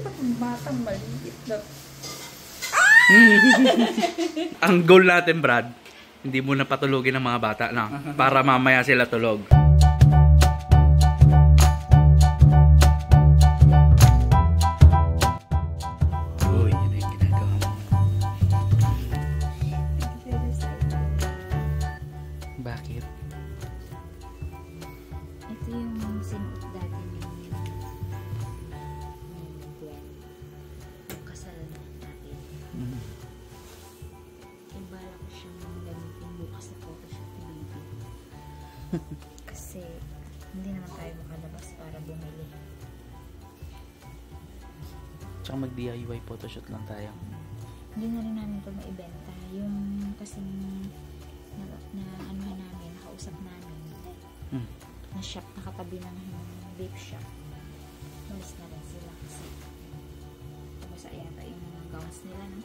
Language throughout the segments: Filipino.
Ba't ang batang maliit na? Ang goal natin, Brad, hindi mo na patulogin ng mga bata na para mamaya sila tulog. Uy, yun yung ginagawa mo. Bakit? Ito yung sinuot dati ni Gwen. Yung kasal natin. Ibala ko siyang gamitin bukas sa photoshoot ni baby. Kasi hindi naman tayo makalabas para bumili. Tsaka mag-DIY photoshoot lang tayo. Hindi na rin namin ito maibenta. Yung kasing na ano namin, nakausap namin. Na shop, nakatabi ng vape shop. Malis na rin sila kasi tapos yata yung mga gowns nila, no?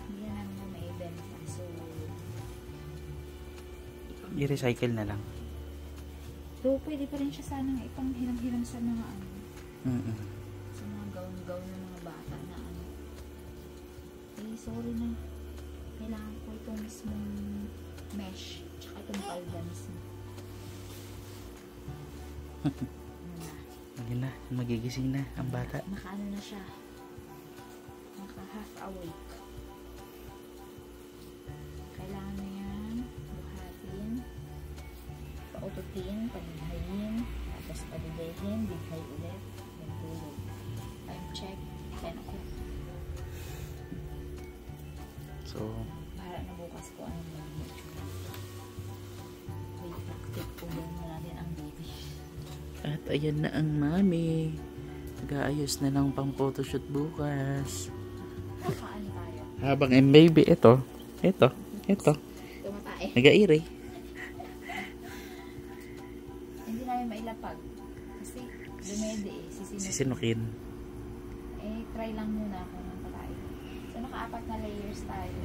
Hindi na namin na maibenta. So, i-recycle na lang. so pwede pa rin siya sana ipang hiram-hiram sa mga ano. Sa mga gown-gown ng mga bata na ano. Eh, sorry na. Kailangan ko itong mismong mesh tsaka itong palda mismo. Ayun na, magigising na ang bata. Naka-ano na siya. Naka-half awake. Kailangan na yan buhatin, paututin, pagighayin, tapos padidehin, bighay ulit, then tulog. Time check, 10 o'clock. So, Para na bukas ko ano yung itsura. Wait, take over na natin ang baby. at ayan na ang mami. Nag-aayos na lang pang photoshoot bukas. Nakaano tayo? Habang ang baby, ito. Tumatay. Nag-airi. Hindi namin mailapag. Kasi dumede eh. Sisinukin. Eh, try lang muna kung anong patay. So, naka-apat na layers tayo.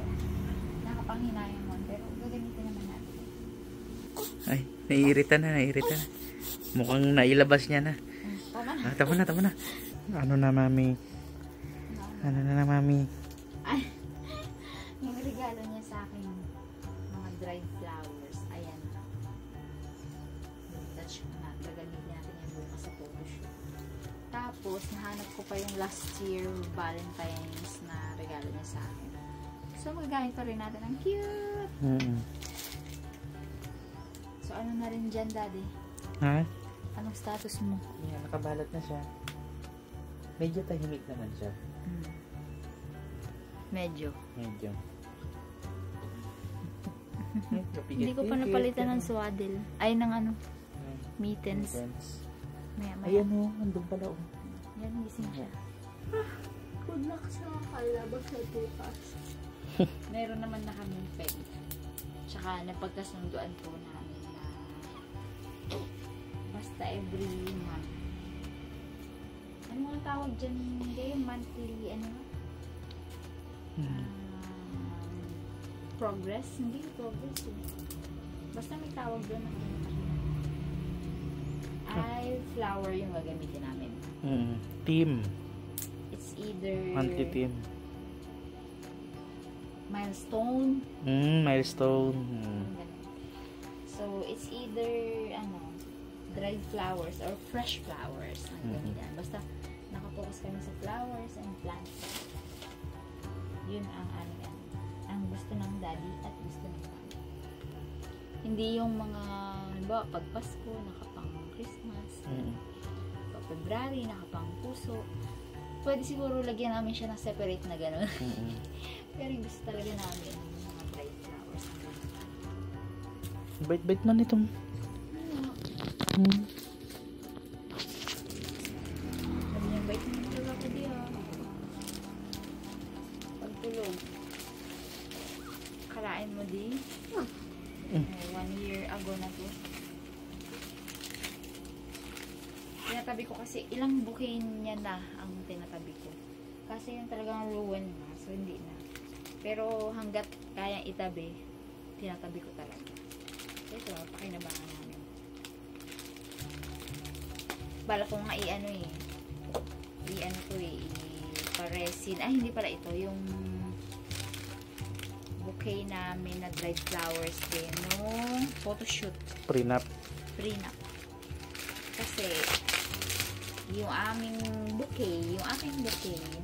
Nakapanghinayang mo. Pero gagamitin naman natin. Ay, naiirita na. Mukhang nailabas niya na. Tama na. Tama na. Ano na, mami? Ay, yung regalo niya sa akin, mga dried flowers. Ayan na. Touch ko na. Gagamitin natin yung bukas sa photoshoot. Tapos, nahanap ko pa yung last year Valentine's na regalo niya sa akin. So, magagamit pa rin natin. Ang cute! So, ano na rin dyan, Daddy? Ha? Anong status mo? Yan, nakabalat na siya. Medyo tahimik naman siya. Medyo. Hindi Hindi ko pa napalitan ng swaddle. Ay, ng ano? Mittens. Maya. Ayan o, andun pala o. Yan, gising siya. Good luck sa kalabas sa bukas. Meron naman na kaming peg. Tsaka napagkasunduan po namin na basta every month. Ano ang tawag dyan? Ngayon, monthly, ano? Progress? Hindi progress eh. Basta may tawag doon na ay flower yung gagamitin namin. Team. It's either Monthly team. milestone. Milestone. So, it's either dried flowers or fresh flowers ang gamitan. Basta nakapokus kami sa flowers and plants. Yun ang gusto ng daddy at gusto ng mami. Hindi yung mga halimbawa pag Pasko nakapang Christmas, pag February nakapang puso. Pwede siguro lagyan namin siya ng separate na gano'n. Pero yung gusto talaga namin yung mga dried flowers. Bait-bait man itong Sabi niya, bait mo talaga ako di ha. Pagtulog. Kalain mo di. 1 year ago na to. Tinatabi ko kasi ilang bouquet niya na ang tinatabi ko. Kasi yung talagang ruin na. So hindi na. Pero hanggat kayang itabi, tinatabi ko talaga. So ito, pakinabangan namin. Bala ko nga i-ano eh. resin. Ay, hindi pala ito. Yung bouquet namin na dried flowers din. Nung photoshoot. Prenup. Prenup. Kasi, yung aming bouquet,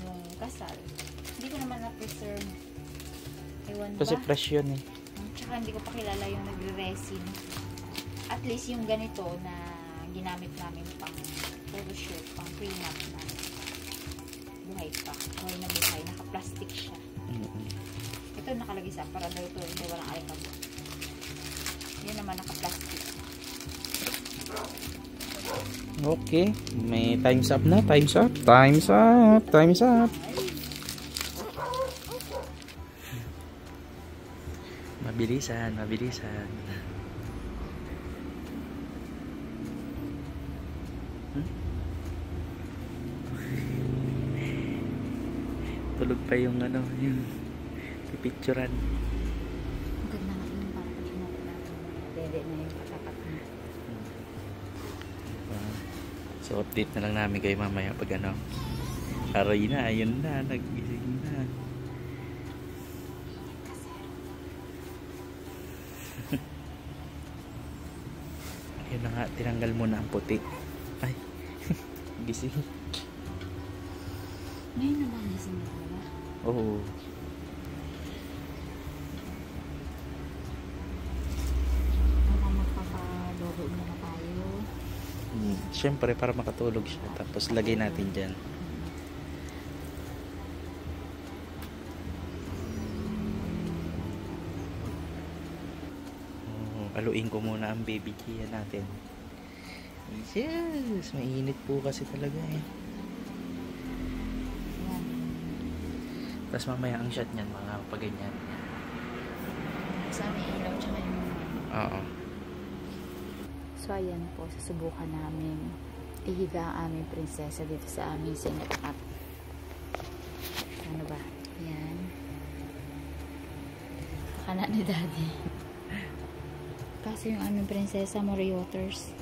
nung kasal, hindi ko naman na-preserve. Ewan Kasi ba? fresh yun eh. Tsaka hindi ko pa kilala yung nagre-resin. At least yung ganito na ginamit namin pang photoshoot, pang prenup na buhay pa. Buhay na buhay. Naka-plastic siya. Ito nakalagay sa para daw ito hindi walang alikabok. Yun naman naka-plastic. Okay. May time's up na. Time's up. Time's up. Time's up. Mabilisan. Mabilisan. Tulog pa yung ano, yung pipicturan. Ang ganda nga yun para pag inatin natin dede na yung katapat na. So update na lang namin kayo mamaya pag ano. Aray na, ayun na, nagising na. Ayun na nga, tinanggal mo na ang puti. Ay, gising. Ngayon na lang gising na pala. Oo. Baka magpapalogo na na tayo. Siyempre, para makatulog siya. Tapos lagay natin dyan. Aluin ko muna ang baby Gia natin. Yes! Mainit po kasi talaga eh. Yan. Tapos mamaya ang shot niyan, mga paganyan. Sa may ilaw tsaka yung Oo. so ayan po, susubukan namin ihiga ang aming prinsesa dito sa aming setup. Ano ba? Ayan. Akala ni daddy. Kaso yung aming prinsesa Mori Waters.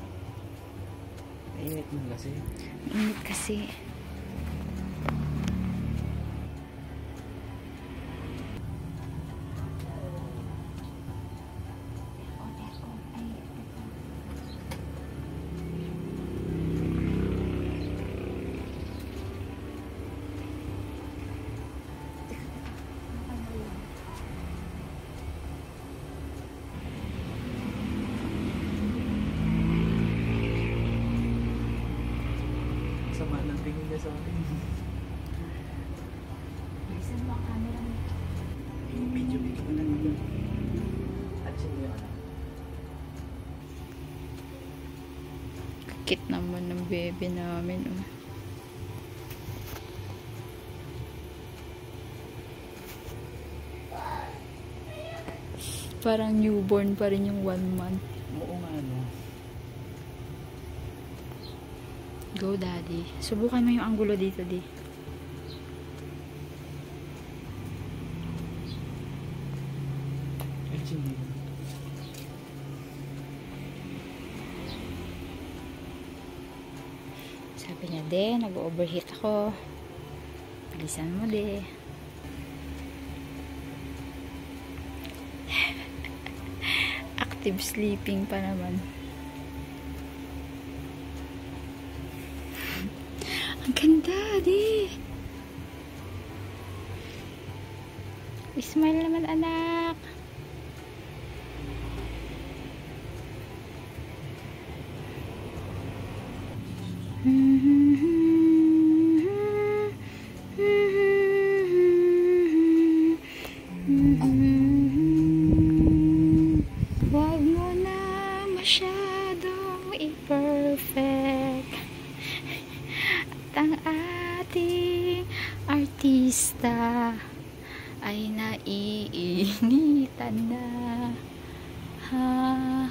Mainit mo kasi. Init kasi. Sama ng tingin niya sa akin. Listen mo ang camera mo. Video ko na dito. At sino yung anak? Kit naman ng baby namin. Oh. Parang newborn pa rin yung 1 month. Oo nga ano. Go daddy. Subukan mo yung anggulo dito di. At sino yun? Sabi niya, de, nag-overheat ako. Bilisan mo, de. Active sleeping pa naman. Ang ganda, de. Smile naman, anak. Huwag mo na masyadong i-perfect at ang ating artista ay naiinitan na. Ha?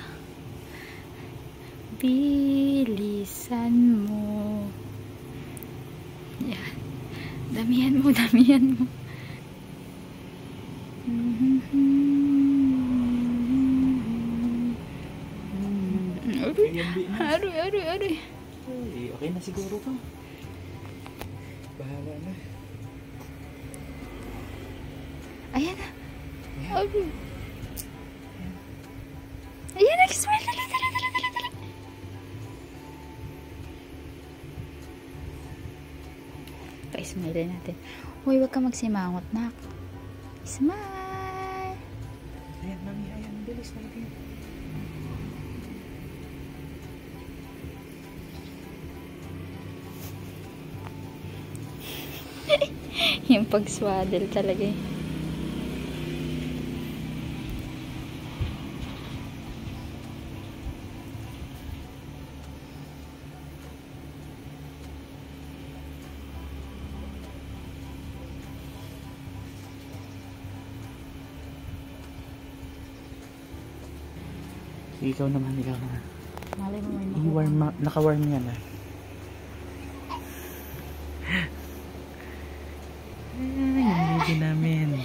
Bilisan mo. Yan. Damihan mo, damihan mo. Aroy. Ay, okay na siguro to. Bahala na. Ayan na. Okay. Ayan na, smile. Dala. Pa-smile natin. Uy, wag ka magsimangot, nak. Smile. Ayan, mami. Ayan, bilis na natin. Yung pag-swaddle talaga eh. Ikaw naman. Malay mo may I-warm, naka-warm yan ah. Yung baby namin.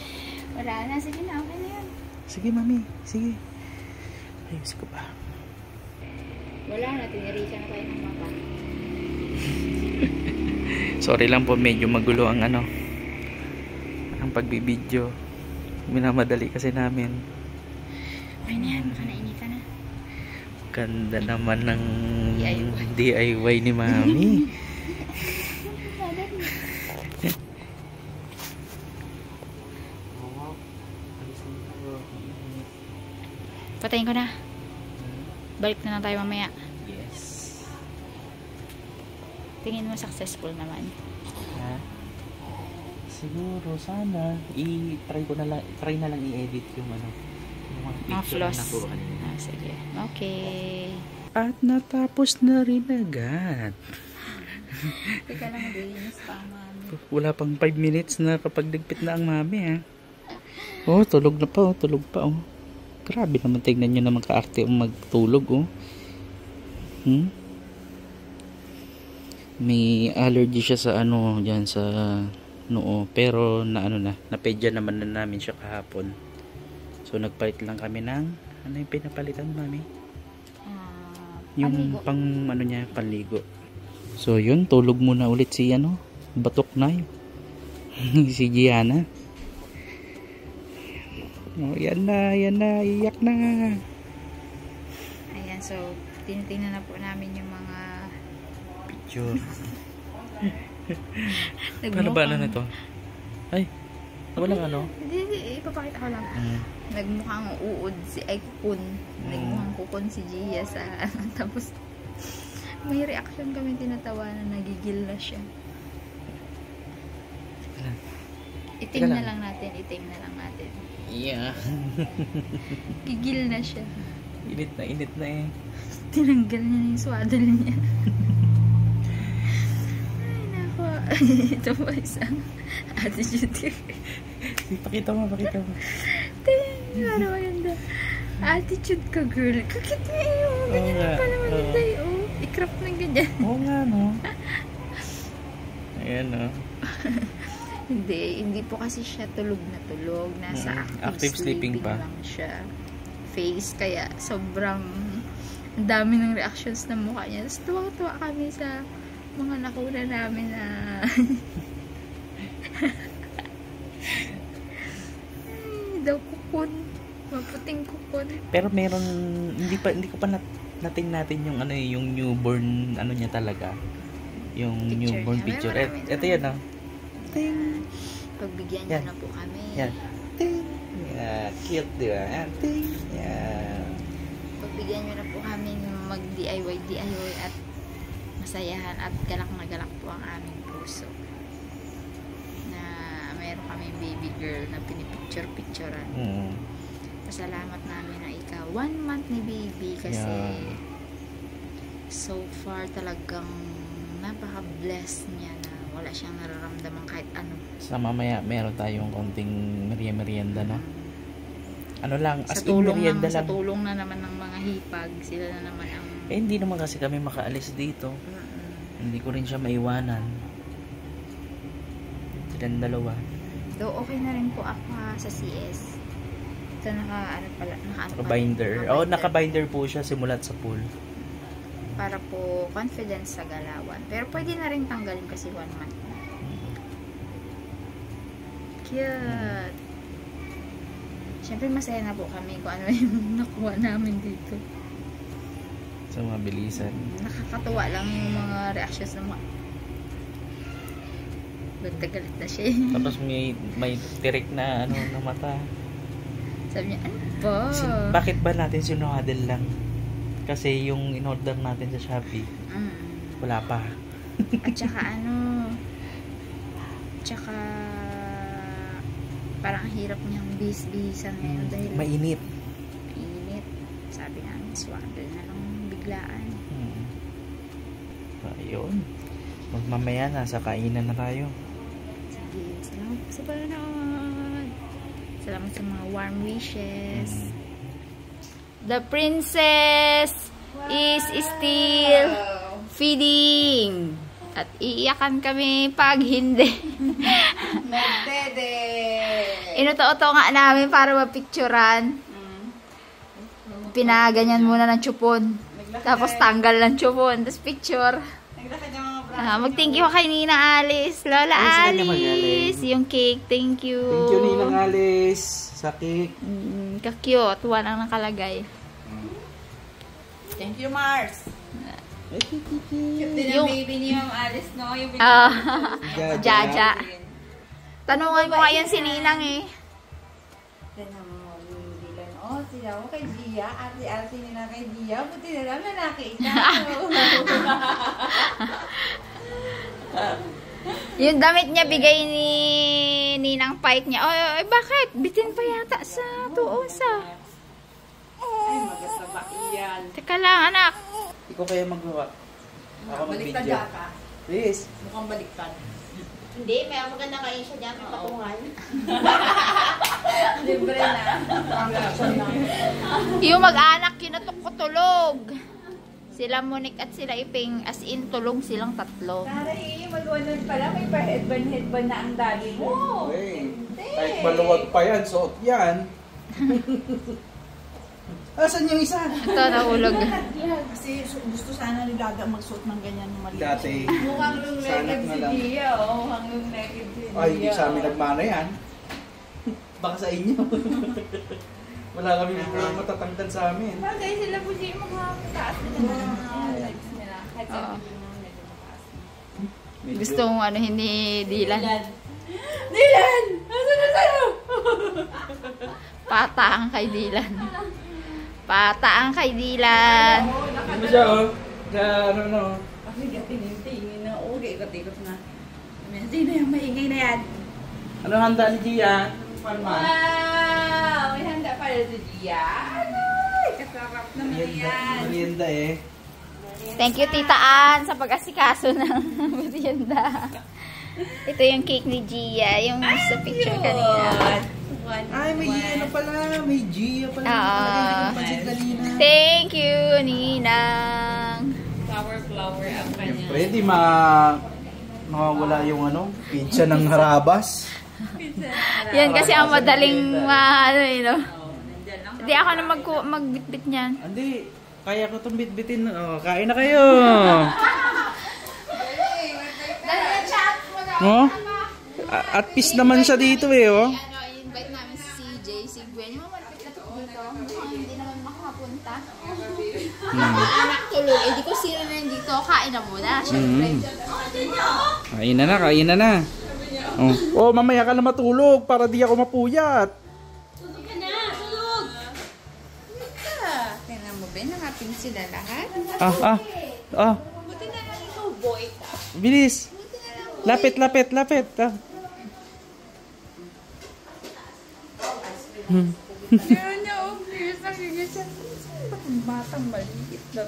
Wala na. Sige na. Okay na yan. Sige, mami. Sige. Ayos ko pa. Wala na. Tinirisan na tayo ng mapa. Sorry lang po, medyo magulo ang ang pagbibideo. Minamadali kasi namin. Okay na yan. Makanainit ka na. Ganda naman ng DIY. DIY ni mami. Patayin ko na. Balik na lang tayo mamaya. Yes. Tingin mo successful naman. Ha? Siguro, sana. Try na lang i-edit yung yung mga Mga picture na flaws. nakuha kanina. Sige. Okay. At natapos na rin agad. Teka lang, dinis pa ang mami. Wala pang 5 minutes na kapag nagpit na ang mami ha. Oh, tulog na pa oh. Tulog pa oh. Grabe naman, tignan nyo naman kaarte ang magtulog oh. May allergy siya sa dyan sa noo. Pero napedya naman na namin siya kahapon. So nagpalit lang kami ng yung pinapalitan mami? Yung Panligo. panligo. So yun, tulog muna ulit si batok na yun. Si Gianna. Oh, yan na, iyak na. Ayan, so tinitingnan na po namin yung mga Picture. Paano ba nito? Ay, walang Hindi, ipapakita ko lang. Nagmukhang uod si Aikun. Nagmukhang kukon si Gia sa tapos may reaction kami tinatawa na nagigil na siya. Itim na lang natin. Yeah. Gigil na siya. Init na eh. Tinanggal niya na yung swaddle niya. Ay, nako. Ito po isang attitude. Pakita mo. Ano maganda. Attitude ka, girl. Kakit nga yun. Ganyan nga. na pala maganda yun. I-crop ng ganyan. Oo nga no. Ayan no. Hindi po kasi siya tulog na tulog. Nasa active sleeping pa lang siya. Face. Kaya sobrang ang dami ng reactions ng mukha niya. Tapos tuwa-tuwa kami sa mga nakuna namin na ay, daw kukun. Maputing kukun. Pero meron, hindi ko pa natin yung yung newborn niya talaga. Yung Picture newborn niya. picture. Meron. Ito yan Ting. Pagbigyan niyo na po kami. Yan. Ting. Yeah, cute, di ba? Ting. Yeah. Pagbigyan niyo na po kami mag-DIY at masayahan at galak na galak po ang aming puso. Na meron kami baby girl na pinipicture-picturean. Pasalamat namin na ikaw 1 month ni baby kasi so far talagang napaka-blessed niya na wala siyang nararamdaman kahit ano. Sa mamaya meron tayong konting merienda no? Ano lang, as in merienda lang. Sa tulong na naman ng mga hipag, sila na naman ang hindi naman kasi kami makaalis dito. Hindi ko rin siya maiwanan. Silang dalawa. Though okay na rin po ako sa CS. Ito naka-binder. Naka-binder po siya simulat sa pool. Para po confidence sa galawan. Pero pwede na rin tanggalin kasi 1 month. Cute. Siyempre masaya na po kami kung ano yung nakuha namin dito. Sa mabilisan. Nakakatuwa lang yung mga reactions ng mga nagtagalit na siya. Tapos may tirik na ano na mata. Sabi niya, ano ba? Bakit ba natin sinuhadel lang? Kasi yung in-order natin sa Shopee, wala pa. At saka parang hirap niyang bis-bisan ngayon dahil Mainit. mainit. Sabi namin, swaddle na lang biglaan. Ayun. Magmamaya na, sa kainan na tayo. Sige, salamat po sa panonood. Salamat sa mga warm wishes. The princess is still feeding. At iiyakan kami pag hindi. Nagdede. Inuto-uto nga namin para mapicturan. Pinaganyan muna ng chupon. Tapos tanggal ng chupon. Tapos picture. Naglakad yung mga bra. Mag-thank you kay Nina Alice. Lola Ay, saan niya Alice. magaling? Yung cake. Thank you. Thank you, Ninang Alice. Sa cake. Ka-cute. Walang nakalagay. Thank you, Mars. Cute din Yung- ang baby ni Ma'am Alice, no? Yung Jaja. Tanungan ko ngayon si Ninang eh. Tignan mo, yung bilan. Oh, sila mo kay Gia. Ate-ate nila kay Gia. Buti na lang lalaki ikaw. Yung damit niya bigay ni Ninang Pike niya. Oh, bakit? Bitin pa yata sa tuosa. Ay, magasaba iyan. Teka lang, anak. Ikaw kaya magawa. Ako Baliktad mag-video. ka. Please. Mukhang baliktad. Hindi, may maganda kayo siya dyan, may patungan. Libre na. Yung mag-anak, kinatok ko tulog. Sila Monique at sila Iping, as in tulog silang tatlo. Taray, mag-1 pala. May pa-headband na ang daddy mo. Kahit maluwag pa yan, suot yan. Asan yung isa? Ito, nahulog. Kasi gusto sana ni Daga magsuot ng ganyan maliit. Dati. Mukhang long Sanat naked na si lang. Gia. Oh, mukhang long naked si Gia. Ay, hindi sa amin nagmana yan. Baka sa inyo. Wala kami matatangkad sa amin. Bagay sila po siya magkakataas nila ng mga legs nila. Kahit sa Oo. video naman medyo mataas. Gusto mong ano, hindi Dylan. Dylan! Nasaan na tayo? Pataang kay Dylan. Pataang kay Dylan. Ano siya, oh? Sa ano. Kasi gatingin-tingin na. Oo, ikot-ikot na. Sino yung maingay na yan? Ano handa ni Gia? Palma. Wow! May handa pala si Gia. Ay, kasarap naman yan. Merienda eh. Thank you, Tita Ann, sa pag-asikaso ng merienda. Ito yung cake ni Gia, yung sa picture kanina. Ay, may ano pala. May Gia pala. Ah. Hindi ko pansin kanina. Thank you, Ninang. Flower ang kanya. Siyempre, di mawawala yung ano, pizza ng harabas. Yan kasi ang madaling ano, Nandyan lang. Hindi ako na magbitbit niyan. Hindi, kaya ko itong bitbitin. Oh, kain na kayo. Oh? At peace naman siya dito eh, oh. Invite namin si CJ, si Gwen. Yung malapit na to dito. Hindi naman makapunta. Anak tulog. Eh, di ko sino na dito. Kain na muna. Siyempre. Kain na na, kain na na. Oh, mamaya ka na matulog para di ako mapuyat. Tingnan mo ba? Nakapin sila lahat. Buti na lang ikaw, boy ka. Bilis. Lapit. Meron niya, oh, please, nagigising. Batang batang maliit na.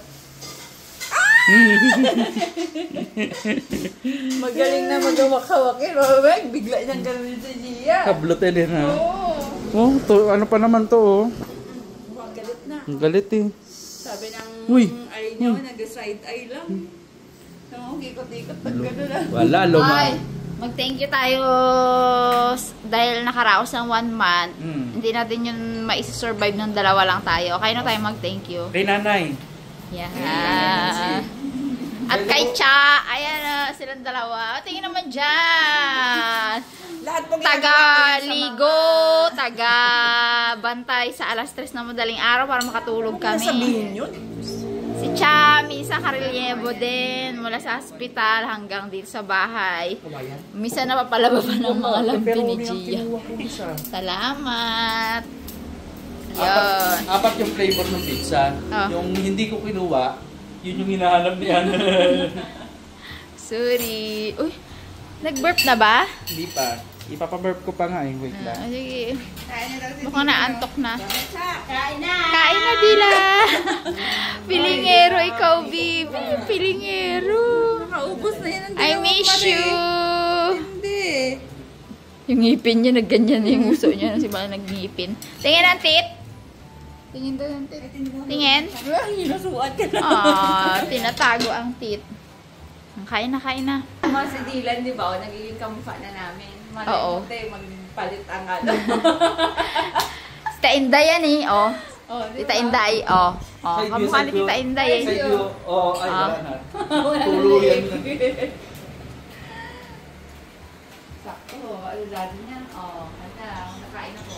Magaling na magawak-hawak. Bigla niyang gano'n si Gia. Kablotin din ha. Oo. Oh, to, ano pa naman to oh. Galit na. Ang galit eh. Sabi ng Uy. ay niyo, nag-side eye lang. Oo, ikot-ikot pag gano'n na. Wala, Ay, mag-thank you tayo dahil nakaraos ng 1 month. Hindi natin yun ma-survive ng 2 lang tayo. Kaya na tayo mag-thank you. Kay nanay. Yeah. At kay Cha, ayan silang dalawa. O, tingin naman dyan. Lahat pong taga-ligo, taga-bantay sa alas 3 na madaling araw para makatulog kami. sabihin yun. Si Chami sa Carillebo din, mula sa hospital hanggang dito sa bahay. Minsan napapalaba pa ng mga lampi ni Gia. Salamat! Yun. Apat yung flavor ng pizza. Oh. Yung hindi ko kinuha, yun yung hinahanap niya. Sorry. Uy, nag-burp na ba? Hindi pa. Ipapaburp ko pa nga eh. Wait lang. Sige. Kain na daw si Mukhang naantok na. Kain na! Kain na, Dila! Pilingero, ikaw, Bibi. Pilingero. Nakaubos na yan ang I miss you. Hindi. Yung ngipin niya, nagganyan yung uso niya. Si Bala nag-ngipin. Tingin ang tit. Tingin doon ang tit. Tingin. Ay, nasuot ka na. Tinatago ang tit. Kain na, kain na. Mga si Dylan, di ba? Nagiging kamukha na namin. Oo. Magpalit ang ano. Tita Inday yan eh, oh. Oh, Tita Inday, oh. Oh, kamukha ni Tita Inday eh. Oo, ay, Ah. wala na. Puro yan na. Sakto. Ano dati niya? Oh, nakain ako.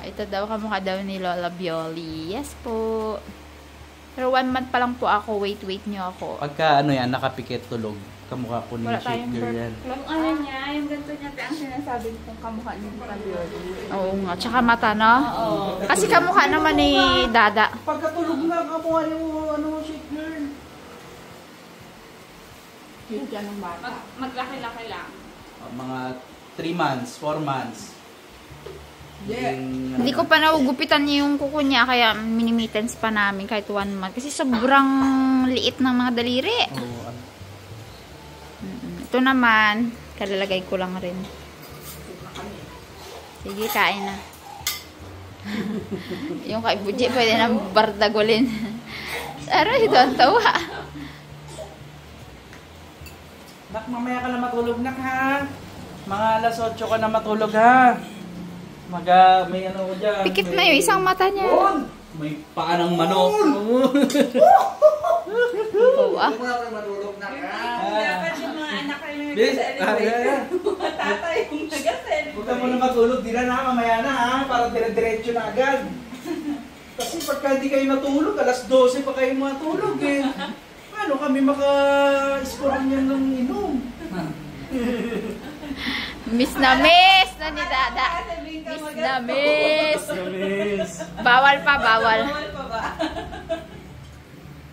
Ito daw, kamukha daw ni Lola Bioli. Yes po. Pero 1 month pa lang po ako. Wait nyo ako. Pagka ano yan, nakapikit tulog. Kamukha ko ni Wala tayong Shaker burp. yan. Yung ano niya, yung ganito niya, ang sinasabi kong kamukha niya ni Ravioli. Oo nga. Tsaka mata, no? Oo. Kasi kamukha naman ni Dada. Pagkatulog na, kamukha niyo ano, Shaker. Cute yan ng bata. Maglaki-laki lang. Mga 3 months, 4 months. Yeah. Hindi ko pa nagugupitan yung kuko niya. Kaya minimitens pa namin kahit 1 month. Kasi sobrang liit ng mga daliri. Oo, Ito naman, kalalagay ko lang rin. Sige, kain na. Yung kay Buji, pwede na bardagulin. Aray, ito ang tawa. Nak, mamaya ka na matulog, nak, ha? Mga alas 8 ka na matulog, ha? May ano ko dyan. Pikit na yung isang mata niya. May paa ng manok. Tawa. Dapat yung mga anak kayo yung Bis, nag-celebrate. Tatay yung nag-celebrate. Huwag ka muna matulog, di na mamaya na, ha? Para dire-diretso na agad. Kasi pagka hindi kayo natulog, alas 12 pa kayo matulog, eh. Paano kami maka-score niyan ng inom? Miss na ni Dada. Miss na miss. Bawal pa, bawal. Bawal pa ba?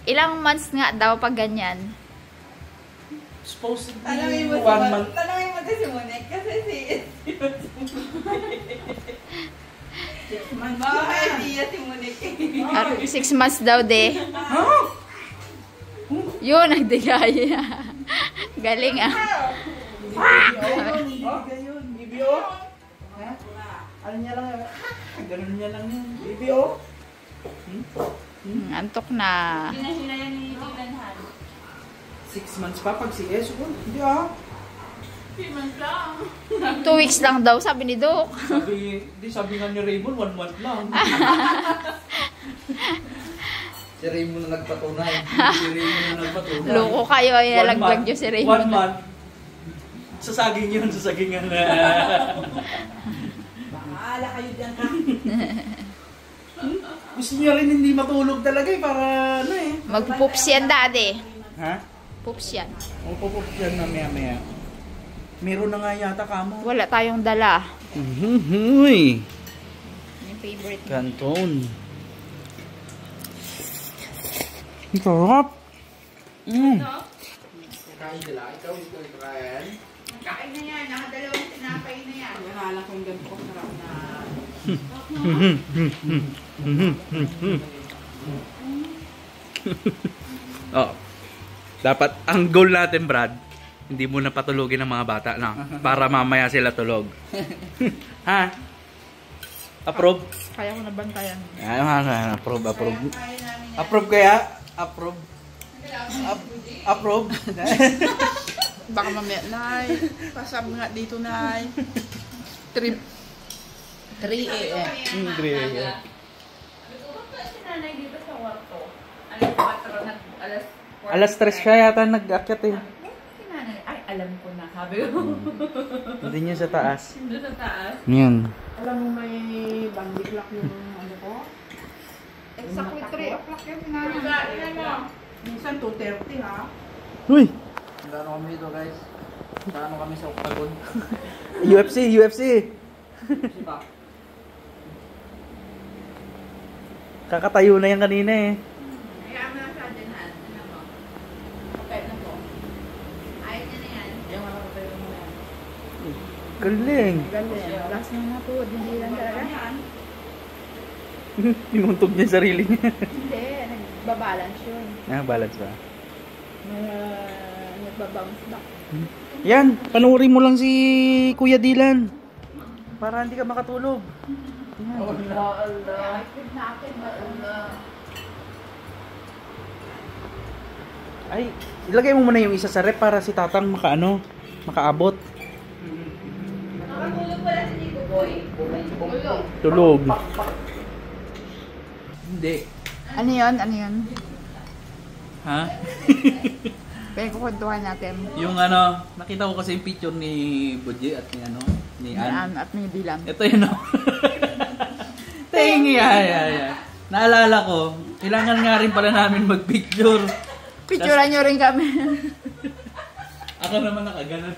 Ilang months nga daw pag ganyan? Supposed to be Tanungin mo 1 month. si Monek kasi si Baka idea si Monek. 6 months daw, de. Yun, nagdigay. Galing, ah. BBO? Ha? Ano niya lang yun? Ganun niya lang yun. BBO? Antok na. Hinahina yan ni Dylan Han. 6 months pa pag si Eso. Hindi ah. 3 months lang. 2 weeks lang daw, sabi ni Doc. Sabi nga ni Raymond, 1 month lang. Si Raymond na nagpatunay. Si Raymond na nagpatunay. Loko kayo, ay nalaglag nyo si 1 Raymond. month. Sasaging yun, sasagingan na. Bahala kayo dyan ha. Gusto niya rin hindi matulog talaga eh, para ano eh. Magpupoops yan, daddy. Ha? Poops yan. Pupupop yan na maya. Meron na nga yata kamo. Wala tayong dala. Huy! Yung favorite. Canton. Sarap! Kain na yan. Nakadalawang tinapay na yan. Nakala kong ganito ko sarap na. Oh. Dapat ang goal natin, Brad, hindi mo na patulogin ng mga bata na para mamaya sila tulog. Ha? Approve? Kaya ko nabantayan. Approve. Approve kaya? Approve. Approve. Baka mamaya, Nay, pasab nga dito, Nay. 3 a.m. Nanay dito sa kwarto. Alas 4 na, Alas 3 siya yata nag-akyat eh. Ay, alam ko na ha. Sabi ko. Hindi niya sa taas. Doon sa taas. Yan. Alam mo may bandiklak yung ano ko? Exactly 3 o'clock yun nga. Minsan 2:30 ha. Uy! Gano'n kami dito guys? Gano'n kami sa Octagon? UFC! Kasi ba? Kakatayo na yan kanina eh. Kaya mo na siya din, Han. Ano mo? Kapit na po. Ayos niya na yan. Yung ano ko tayo mo yan. Galing. Galing. Last na nga po, hindi lang talaga. Pinuntog niya yung sarili niya. Hindi, nagbabalance yun. Balance ba? Nagbabounce back. Yan, panuorin mo lang si Kuya Dylan. Para hindi ka makatulog. Yan. Ay, ilagay mo muna yung isa sa rep para si Tatang makaabot. Nakatulog pala si Nico Boy. Tulog. Hindi. Ano yun? Ano yun? Ha? Pinagkukwentuhan natin. Yung nakita ko kasi yung picture ni Budje at ni Ann. At may dilam. Ito yun Tingi, yeah. Naalala ko, kailangan nga rin pala namin magpicture. Picturean nyo rin kami. Ako naman nakaganon.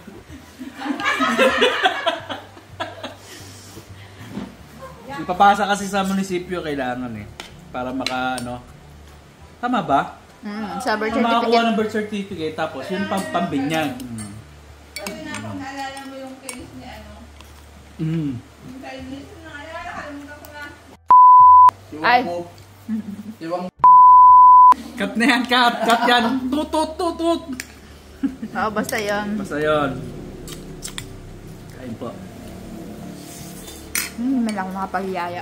Ipapasa kasi sa munisipyo kailangan eh. Para tama ba? Sa birth Makakuha certificate. ng birth certificate tapos yun pambinyag. Sabi na kung naalala mo yung case ni Mm. yung Chinese na naalala, kalimutan ko na. Ay. Iwang Cut na yan, cut yan. Tut. Oo, basta yun. Basta yun. Kain po. Hindi man lang ako makapaghiyaya.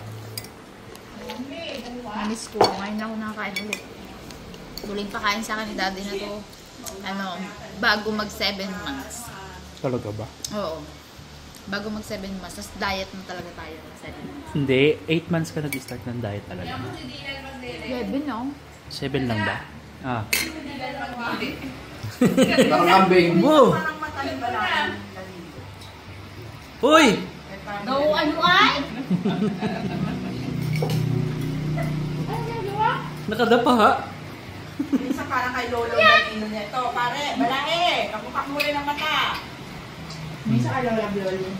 Namiss ko. Ngayon ako nakakain ulit. Huling pakain sa akin ni daddy na to. Bago mag 7 months. Talaga ba? Oo. Bago mag 7 months. Tapos diet na talaga tayo ng 7 months. Hindi, 8 months ka nag-start ng diet talaga. 7, no? 7 lang ba? Ah. parang kambing. Wow! Uy! No, ano ay? Nakadapa ha? Minsan parang kay Lolo Danilo niya. Ito, pare, balae. Kapukak mo rin ang mata. Minsan ka lang ravioli.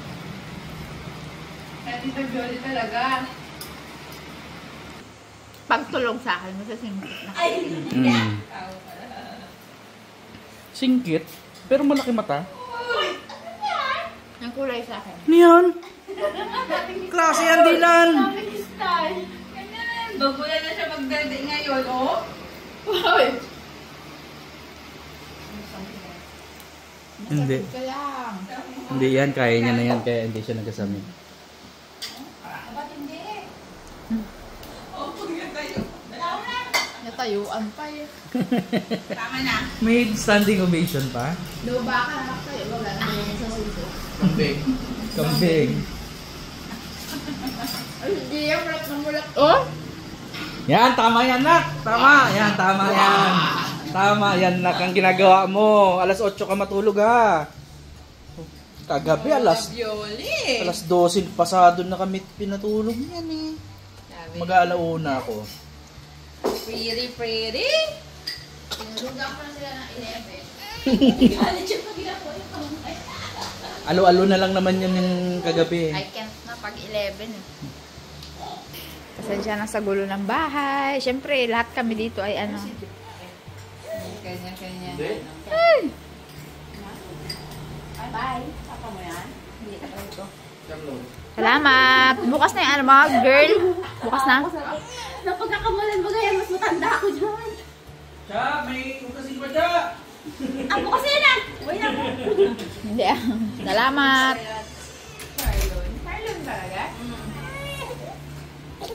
Kaya Tito Jolly talaga. Pagtulog sa akin, masasingkit na. Singkit? Pero malaki mata. Ang kulay sa akin. Ano yan? Klase yan, Dylan! Bago yan na siya magdede ngayon, oh. Hindi. Ka lang. Hindi yan, kaya niya na yan, kaya hindi siya nagkasami. Natayuan pa eh. Tama na. May standing ovation pa? Luba ka na kayo. Wala na kayo sa suso. Kambing. Kambing. Ay, hindi yan. Mulat na mulat. Oh? Yan, tama yan, nak! Tama! Yan, tama yan. Tama yan, nak, ang ginagawa mo. Alas 8 ka matulog, ha? Kagabi, alas 12 pasado na kami pinatulog yan, eh. Mag-aalauna ako. Pretty. Tinurugan ko na sila ng 11. Alo-alo na lang naman yan yung kagabi. I can't na pag 11 eh. Pasensya na sa gulo ng bahay. Siyempre, lahat kami dito ay ano. Kanya-kanya. Bye. Papa mo yan? Hindi na ito. Kamlong. Salamat. Bukas na yung ano mo, girl. Bukas na. Napagkakamalan mo gaya, mas matanda ako dyan. Siya, may ukasin pa siya! Ako kasi na! Wala mo. Hindi ah. Salamat. Carlon talaga?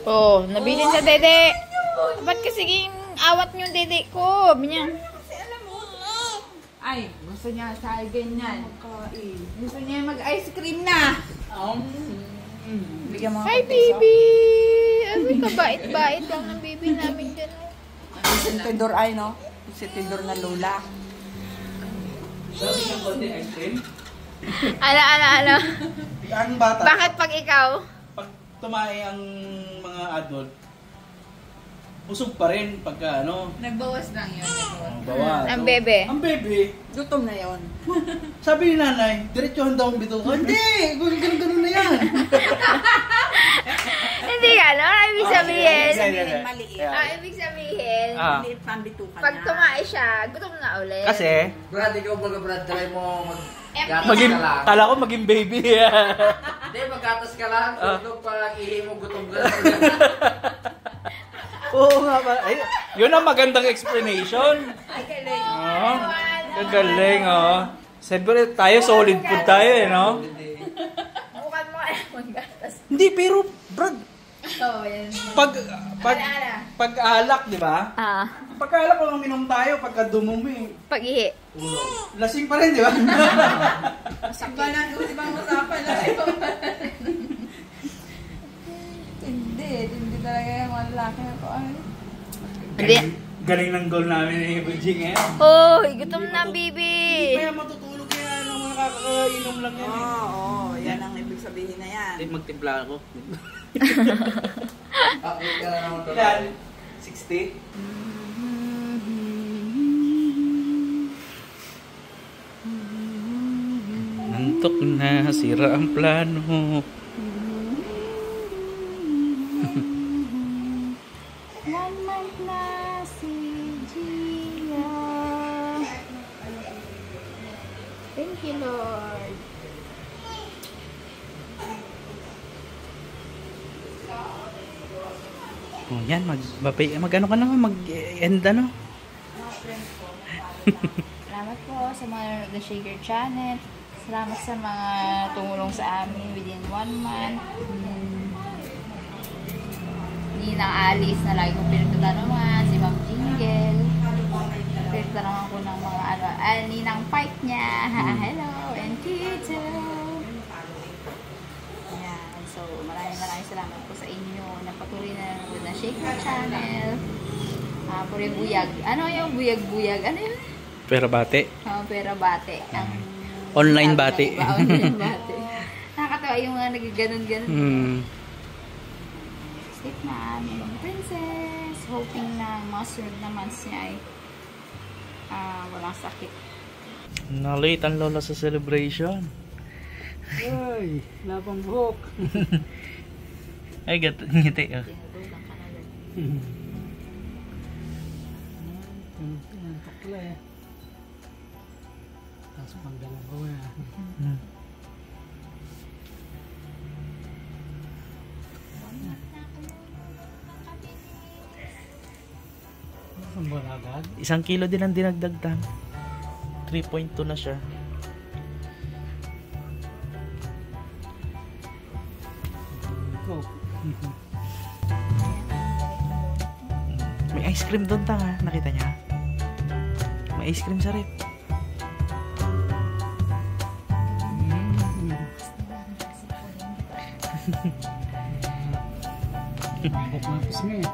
Oh, nabilin sa dede. Ba't kasing awat niyo yung dede ko? Binya. Ay, gusto niya sa ganyan. Gusto niya mag-ice cream na. Bigyan mo Hi, baby. Ay, kabait-bait lang ng baby namin dyan. Si Tidor ay, no? Si Tidor na lola. Sabi ng konti ice cream? Ano? Ang bata. Bakit pag ikaw? Pag tumae ang mga adult, busog pa rin pagka ano. Nagbawas lang yun. Bawa. Ang bebe. Ang bebe. Gutom na yun. Sabi ni nanay, diretsuhan daw ang bituka. Hindi! Ganun na yan. Hindi gano'n. Ibig sabihin. Maliit. Ibig sabihin. Maliit pambitukan Pag tumae siya, gutom na ulit. Kasi, Brad, ikaw baga Brad, try mo Empty. maging, ka lang. kala ko maging baby. Hindi, magkatas ka lang. Tulog pag ihi mo, gutom ka lang. Oo nga ba? Ay, yun ang magandang explanation. Ay, galing. Oo. Gagaling, oh. Siyempre, tayo solid food tayo, eh, no? Bukan mo kaya maggatas. Hindi, pero, Brad, Oo, yan. pag alak, di ba? Pag alak, kung minom tayo, pagka dumumi, Pag-ihi. lasing pa rin, di ba? Iba na, ibang usapan na. Hindi talaga yung mga lalaki na to. Hindi. Galing ng goal namin ni Bujing, eh. Oh, gutom na, bibi. Kaya matutulog yan, ang mga kakainom lang yan, eh. Oo, yan ang ibig sabihin na yan. Magtimpla ako. Update ka na naman tulog. Ilan? 60? Nantok na, sira ang plano. One month na si Gia. Thank you, Lord. Oh, yan, mag-ano ka na, mag-end ano? Salamat po sa mga The Shaker Channel. Salamat sa mga tumulong sa amin within 1 month. Ninang Alice na lagi kong pinagtatanungan, si Ma'am Jingle. Pinagtatanungan ko ng mga Ninang Fight niya. Hello, and Tito. Ayan, so maraming salamat po sa inyo na patuloy na nanonood ng Shaker Channel. Puri buyag. Ano yung buyag-buyag? Ano yun? Pero bate. Pera bate. Ang Online bate. Online bate. Nakakatawa yung mga nagaganon-ganon. Sleep na aming princess. Hoping na mga sunod na months niya ay walang sakit. Na-late ang lola sa celebration. Ay, lapang buhok. Ay, ngiti. Oh. Tinutulang ka na lang. Takla eh. Tapos panggalang ko na. Isang kilo din ang dinagdagtan. 3.2 na siya. May ice cream doon tanga. Nakita niya? May ice cream sa rep. Bukmapos niya eh.